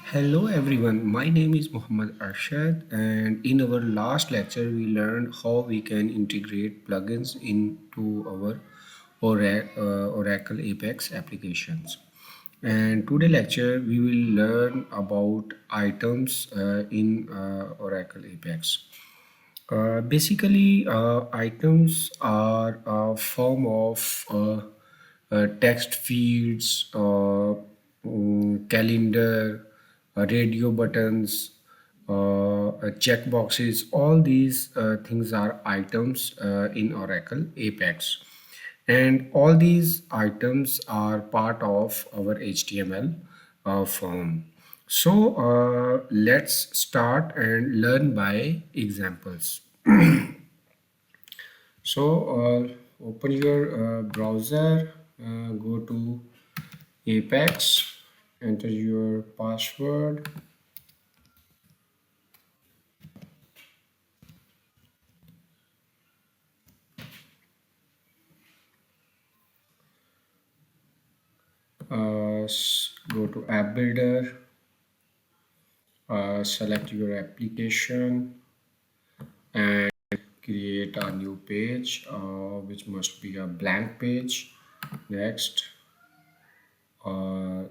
Hello everyone, my name is Muhammad Arshad, and in our last lecture we learned how we can integrate plugins into our Oracle Apex applications. And today lecture we will learn about items in Oracle Apex. Basically, items are a form of text fields, calendar, radio buttons, check boxes. All these things are items in Oracle Apex. And all these items are part of our HTML form. So let's start and learn by examples. So open your browser, go to Apex, enter your password. Go to App Builder, select your application and create a new page, which must be a blank page. Next,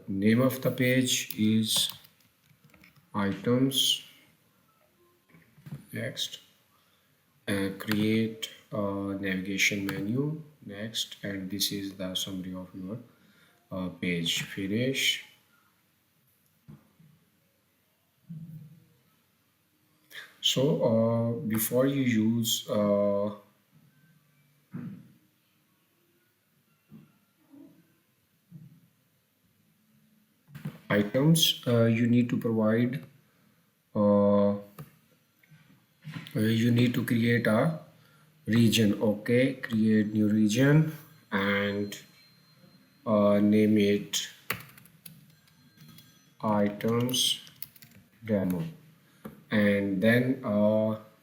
name of the page is items. Next, create a navigation menu. Next, and this is the summary of your page. Finish. So before you use items, you need to provide you need to create a region. Okay, create new region and name it items demo. And then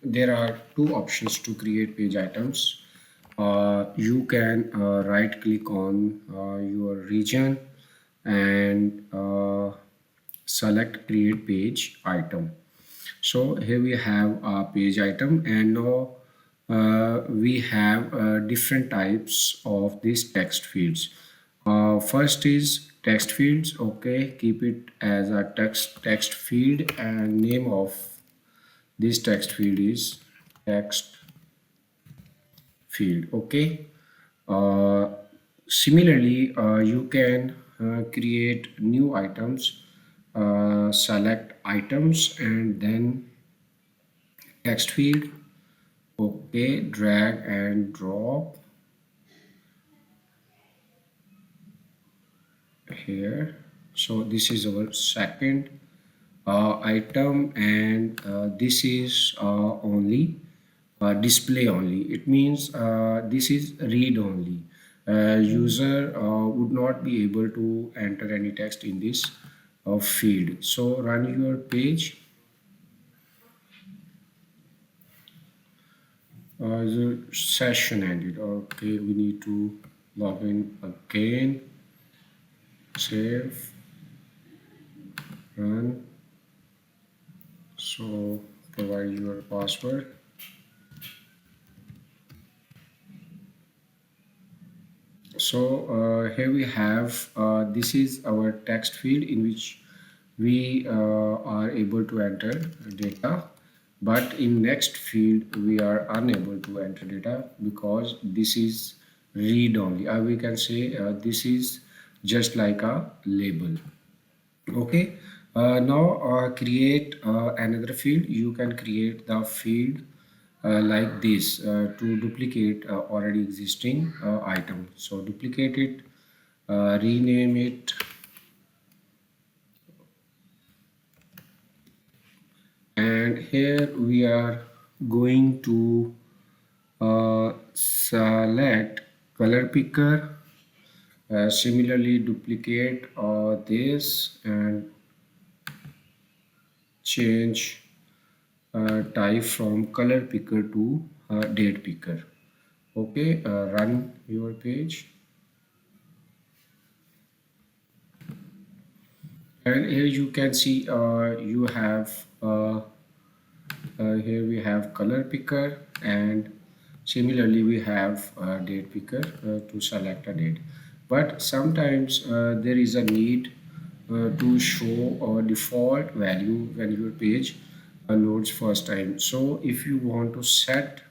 there are two options to create page items. You can right click on your region and select create page item. So here we have a page item, and now we have different types of these text fields. First is text fields. Okay, keep it as a text field, and name of this text field is text field. Okay. uh, Similarly, you can create new items. Select items and then text field. Okay, drag and drop here. So this is our second item, and this is only display only. It means this is read only. User would not be able to enter any text in this field. So run your page. The session ended. Okay, we need to log in again. Save, run. So provide your password. So here we have this is our text field in which we are able to enter data, but in next field we are unable to enter data because this is read only. We can say this is just like a label. Okay, now create another field. You can create the field like this to duplicate already existing item. So duplicate it, rename it, and here we are going to select color picker. Similarly, duplicate this and change type from color picker to date picker. Okay, run your page, And here you can see you have here we have color picker, and similarly we have date picker to select a date. But sometimes there is a need to show a default value when your page loads first time. So if you want to set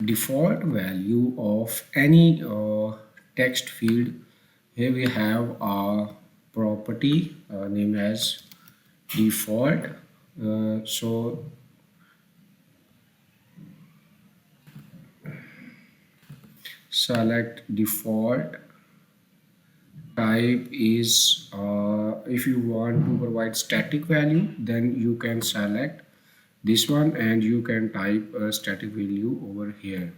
default value of any text field, here we have a property named as default. So select default type is if you want to provide static value, then you can select this one and you can type a static value over here.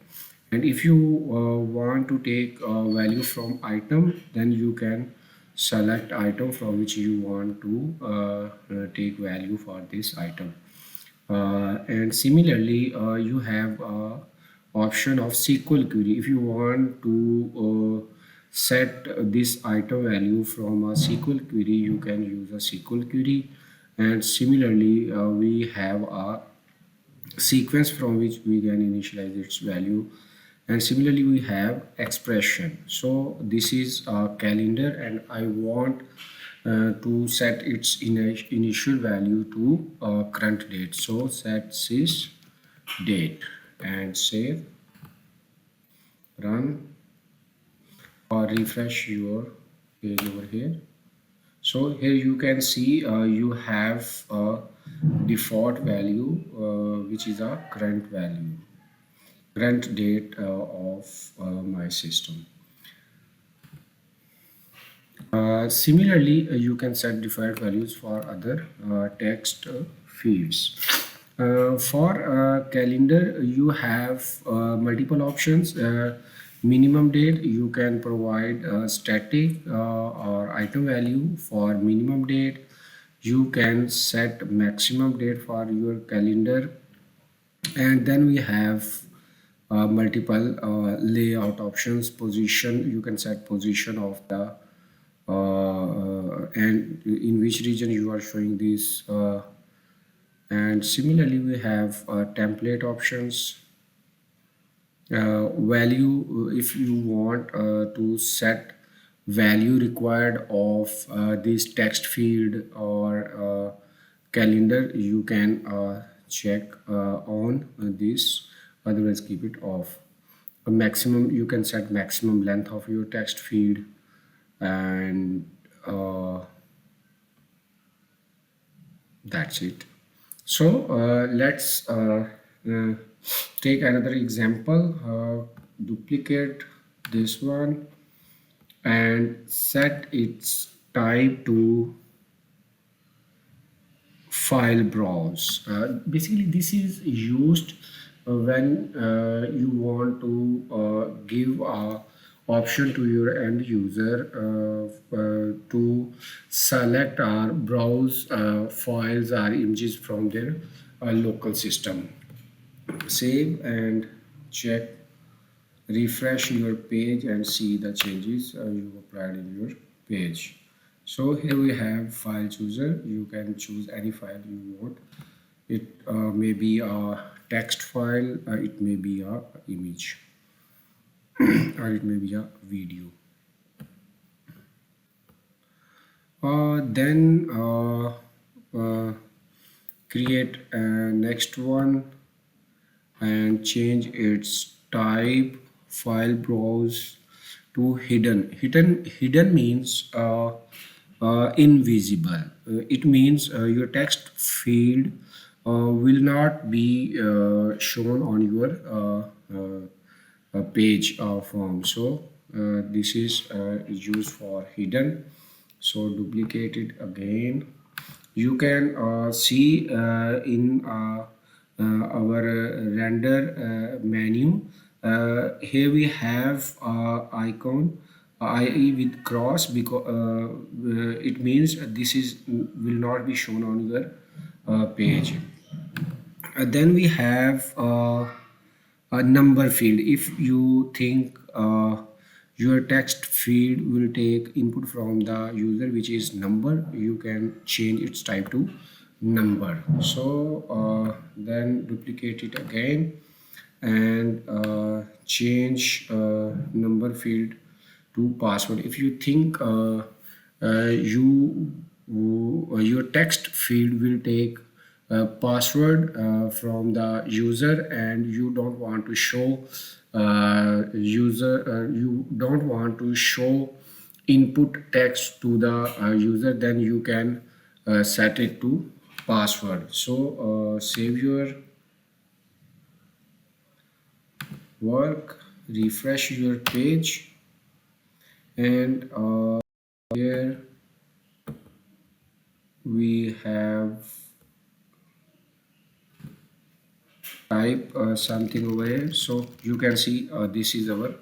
And if you want to take value from item, then you can select item from which you want to take value for this item. And similarly you have option of SQL query. If you want to set this item value from a SQL query, you can use a SQL query. And similarly we have a sequence from which we can initialize its value. And similarly we have expression. So this is a calendar and I want to set its initial value to current date. So set sys date and save, run, or refresh your page over here. So here you can see you have a default value which is a current value, current date of my system. Similarly, you can set default values for other text fields. For calendar, you have multiple options. Minimum date, you can provide static or item value for minimum date. You can set maximum date for your calendar. And then we have multiple layout options. Position, you can set position of the and in which region you are showing this. And similarly we have template options. Value, if you want to set value required of this text field or calendar, you can check on this, otherwise keep it off. A maximum, you can set maximum length of your text field. And that's it. So let's take another example. Duplicate this one and set its type to file browse. Basically this is used when you want to give a option to your end user to select or browse files or images from their local system. Save and check, refresh your page and see the changes you applied in your page. So here we have file chooser. You can choose any file you want. It may be a text file, it may be a image, or it may be a video. Then create a next one and change its type file browse to hidden. Hidden means invisible. It means your text field will not be shown on your page form. So this is used for hidden. So duplicate it again. You can see in our render menu, here we have icon IE with cross, because it means this is will not be shown on your page. Then we have a number field. If you think Your text field will take input from the user, which is number. You can change its type to number. So then duplicate it again and change number field to password. If you think your text field will take a password from the user, and you don't want to show you don't want to show input text to the user, then you can set it to password. So save your work, refresh your page, and here we have type something over here. So you can see this is our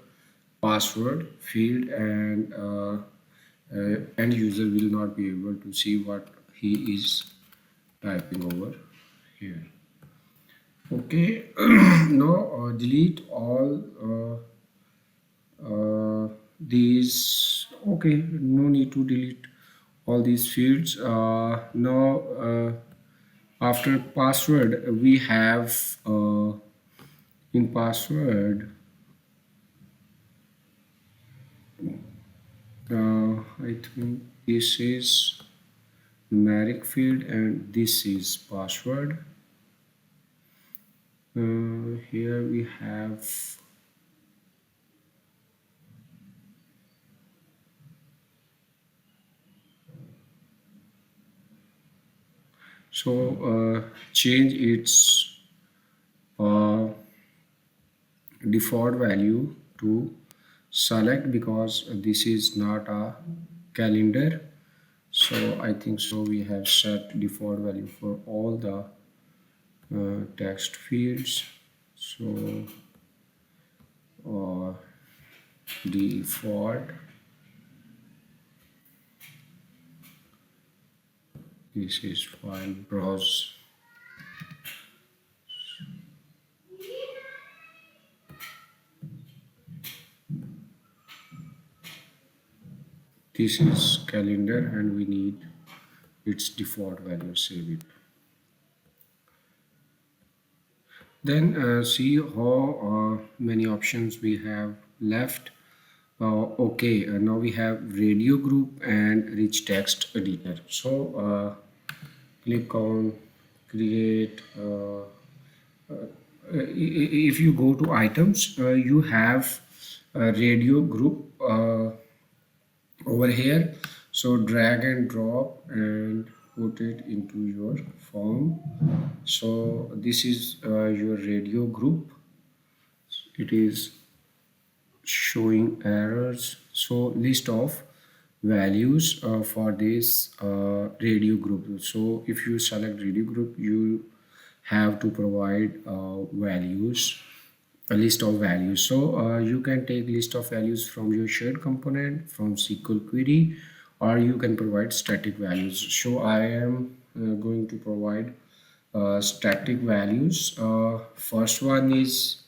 password field, and end user will not be able to see what he is typing over here. Okay. Now delete all these. Okay, no need to delete all these fields. Now after password we have in password I think this is numeric field and this is password. Here we have change its uh, default value to select, because this is not a calendar. So I think so we have set default value for all the text fields. So default, this is file browse. This is calendar and we need its default value. Save it. Then see how many options we have left. Okay, now we have radio group and rich text editor. So click on create. If you go to items, you have a radio group over here. So drag and drop and put it into your form. So this is your radio group. It is showing errors. So list of values for this radio group. So if you select radio group, you have to provide values, a list of values. So you can take list of values from your shared component, from SQL query, or you can provide static values. So I am going to provide static values. First one is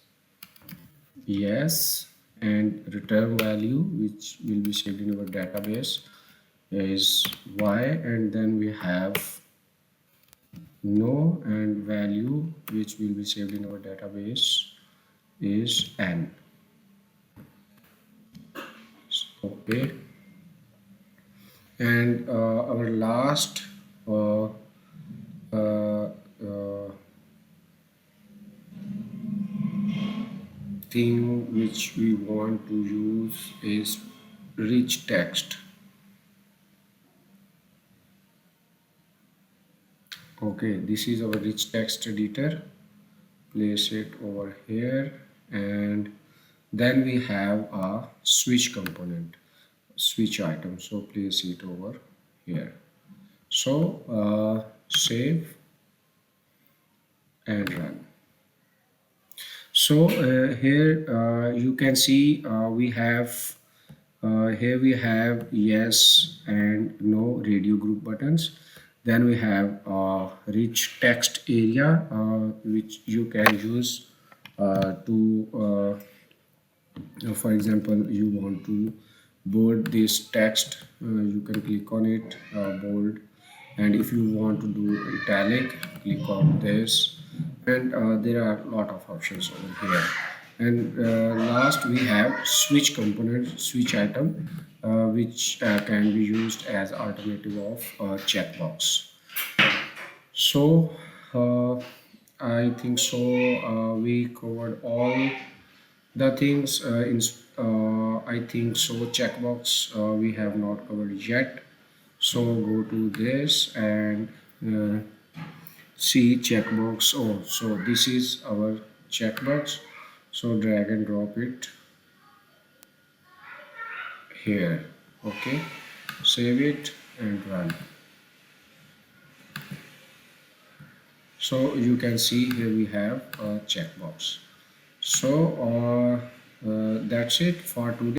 yes, and return value which will be saved in our database is y, and then we have no, and value which will be saved in our database is n. Okay, and our last uh, uh, thing which we want to use is rich text. Okay, this is our rich text editor. Place it over here, and then we have a switch component, switch item. So place it over here. So save and run. So here you can see we have here we have yes and no radio group buttons. Then we have rich text area which you can use to For example, you want to bold this text, you can click on it, bold. And if you want to do italic, click on this. And there are a lot of options over here. And last we have switch component, switch item, which can be used as alternative of checkbox. So uh, I think so we covered all the things I think so checkbox we have not covered yet. So go to this and uh, see checkbox. Oh, so this is our checkbox. So drag and drop it here. Okay, save it and run. So you can see here we have a checkbox. So that's it for today.